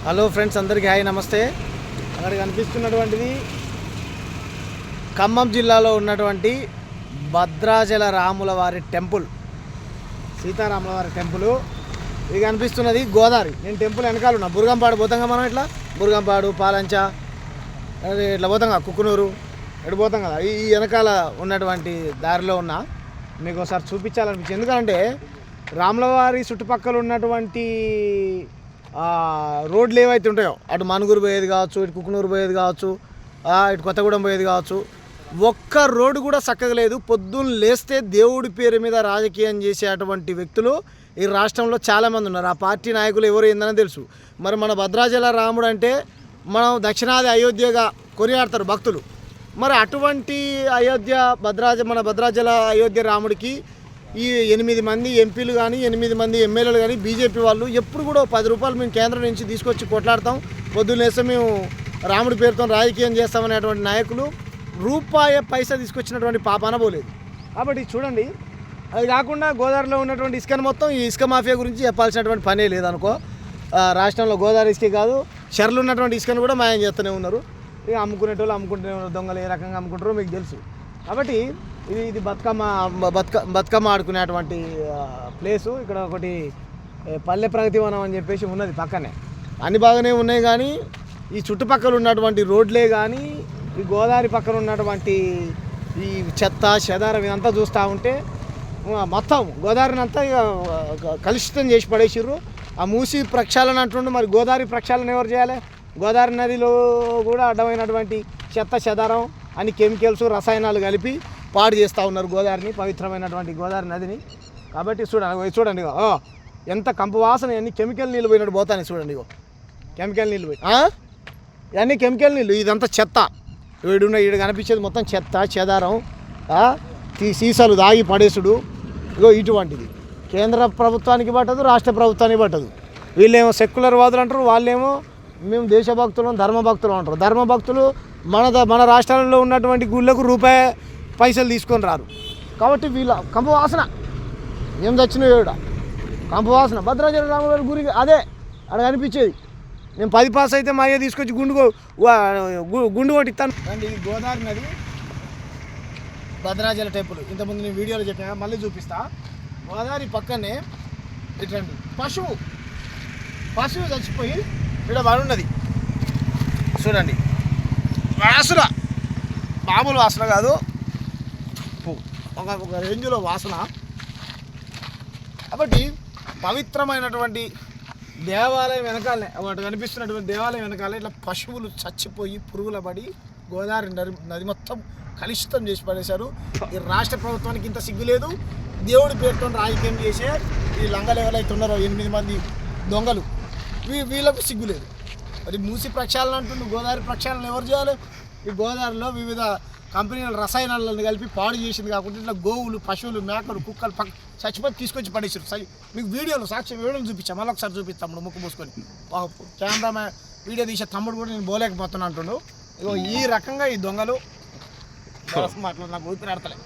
Hello friends, అందరికీ hi, నమస్తే. అక్కడ కనిపిస్తున్నటువంటిది ఖమ్మం జిల్లాలో ఉన్నటువంటి భద్రాచల రాముల వారి టెంపుల్, సీతారాముల వారి టెంపుల్. ఇది కనిపిస్తున్నది గోదావరి. నేను టెంపుల్ వెనకాల ఉన్నా. బుర్గంపాడు పోతాం, మనం ఇట్లా బుర్గంపాడు, పాలంచ, అది ఇట్లా పోతాం కదా, కుక్కునూరు ఎటు పోతాం కదా. ఈ వెనకాల ఉన్నటువంటి దారిలో ఉన్నా. మీకు ఒకసారి చూపించాలనిపించింది. ఎందుకంటే రాములవారి చుట్టుపక్కల ఉన్నటువంటి రోడ్లు ఏవైతే ఉంటాయో, అటు మనుగురు పోయేది కావచ్చు, ఇటు కుక్కునూరు పోయేది కావచ్చు, ఇటు కొత్తగూడెం పోయేది కావచ్చు, ఒక్క రోడ్డు కూడా చక్కగా లేదు. పొద్దున్న లేస్తే దేవుడి పేరు మీద రాజకీయం చేసేటువంటి వ్యక్తులు ఈ రాష్ట్రంలో చాలామంది ఉన్నారు. ఆ పార్టీ నాయకులు ఎవరు ఏందని తెలుసు. మరి మన భద్రాచల రాముడు అంటే మనం దక్షిణాది అయోధ్యగా కొనియాడతారు భక్తులు. మరి అటువంటి మన భద్రాచల అయోధ్య రాముడికి ఈ 8 మంది ఎంపీలు కానీ 8 మంది ఎమ్మెల్యేలు కానీ బీజేపీ వాళ్ళు ఎప్పుడు కూడా 10 రూపాయలు మేము కేంద్రం నుంచి తీసుకొచ్చి కొట్లాడతాం, పొద్దున్నేస్తే మేము రాముడి పేరుతో రాజకీయం చేస్తామనేటువంటి నాయకులు పైసా తీసుకొచ్చినటువంటి పాపాన పోలేదు. కాబట్టి చూడండి, అది కాకుండా గోదావరిలో ఉన్నటువంటి ఇసుకను మొత్తం ఈ ఇసుక మాఫియా గురించి చెప్పాల్సినటువంటి పనే లేదనుకో. రాష్ట్రంలో గోదావరి ఇసుకే కాదు, చెర్లు ఉన్నటువంటి ఇసుకను కూడా మాయం చేస్తూనే ఉన్నారు. ఇక అమ్ముకునేటోళ్ళు అమ్ముకుంటూనే ఉన్నారు. దొంగలు ఏ రకంగా అమ్ముకుంటారో మీకు తెలుసు. కాబట్టి ఇది బతుకమ్మ ఆడుకునేటువంటి ప్లేసు. ఇక్కడ ఒకటి పల్లె ప్రగతి వనం అని చెప్పేసి ఉన్నది పక్కనే. అన్ని బాగానే ఉన్నాయి, కానీ ఈ చుట్టుపక్కల ఉన్నటువంటి రోడ్లే కానీ, ఈ గోదావరి పక్కన ఉన్నటువంటి ఈ చెత్త చెదారం ఇదంతా చూస్తూ ఉంటే మొత్తం గోదావరిని అంతా కలుషితం చేసి పడేసిర్రు. ఆ మూసి ప్రక్షాళన అంటుండే, మరి గోదావరి ప్రక్షాళన ఎవరు చేయాలి? గోదావరి నదిలో కూడా అడ్డమైనటువంటి చెత్త చెదారం అన్ని కెమికల్స్, రసాయనాలు కలిపి పాడు చేస్తూ ఉన్నారు గోదావరిని, పవిత్రమైనటువంటి గోదావరి నదిని. కాబట్టి చూడండి ఎంత కంపు వాసన, అన్ని కెమికల్ నీళ్ళు పోయినట్టు పోతాయి. చూడండి, కెమికల్ నీళ్ళు పోయి ఇవన్నీ కెమికల్ నీళ్ళు. ఇదంతా చెత్త. ఈడు కనిపించేది మొత్తం చెత్త చెదారం, సీసాలు దాగి పడేసుడు. ఇటువంటిది కేంద్ర ప్రభుత్వానికి పట్టదు, రాష్ట్ర ప్రభుత్వానికి పట్టదు. వీళ్ళేమో సెక్యులర్ వాదులు అంటారు, వాళ్ళేమో మేము దేశభక్తులు, ధర్మభక్తులు అంటారు. ధర్మభక్తులు మన రాష్ట్రాలలో ఉన్నటువంటి గుళ్ళకు పైసలు తీసుకొని రారు. కాబట్టి వీళ్ళ కంపు వాసన ఏం తెచ్చినాయో కంపు వాసన. భద్రాచల రాముల గురి అదే అక్కడ కనిపించేది. నేను 10 పాస్ అయితే మా అయ్య తీసుకొచ్చి గుండు కొట్టిస్తాను. అండి, ఈ గోదావరి నది, భద్రాచల టెంపుల్. ఇంతకుముందు నేను వీడియోలో చెప్పినా, మళ్ళీ చూపిస్తా. గోదావరి పక్కనే ఇట్లాంటి పశువు చచ్చిపోయి ఇక్కడ పడున్నది. చూడండి, వాసన మామూలు వాసన కాదు, ఒక రేంజ్లో వాసన. కాబట్టి పవిత్రమైనటువంటి దేవాలయం వెనకాలనే, వాటి కనిపిస్తున్నటువంటి దేవాలయం వెనకాలే ఇట్లా పశువులు చచ్చిపోయి పురుగుల పడి గోదావరి నది మొత్తం కలుషితం చేసి పడేశారు. ఈ రాష్ట్ర ప్రభుత్వానికి ఇంత సిగ్గు లేదు. దేవుడి పేరుతో రాజకీయం చేసే ఈ లంగలు ఎవరైతే ఉన్నారో 8 మంది దొంగలు, వీళ్ళకు సిగ్గు లేదు. మరి మూసి ప్రక్షాళన అంటుండే, గోదావరి ప్రక్షాళన ఎవరు చేయాలి? ఈ గోదావరిలో వివిధ కంపెనీల రసాయనాలను కలిపి పాడు చేసింది కాకుండా ఇట్లా గోవులు, పశువులు, మేకలు, కుక్కలు చచ్చిపోయి తీసుకొచ్చి పడేసారు. మీకు వీడియోలు వీడియోలు చూపించాను, మళ్ళీ ఒకసారి చూపిస్తాము ముక్కు మూసుకొని. కెమెరా వీడియో తీసే తమ్ముడు కూడా నేను పోలేకపోతున్నా అంటుండు. ఈ రకంగా ఈ దొంగలు మాట్లాడు, నాకు ఊపిరి ఆడతలే.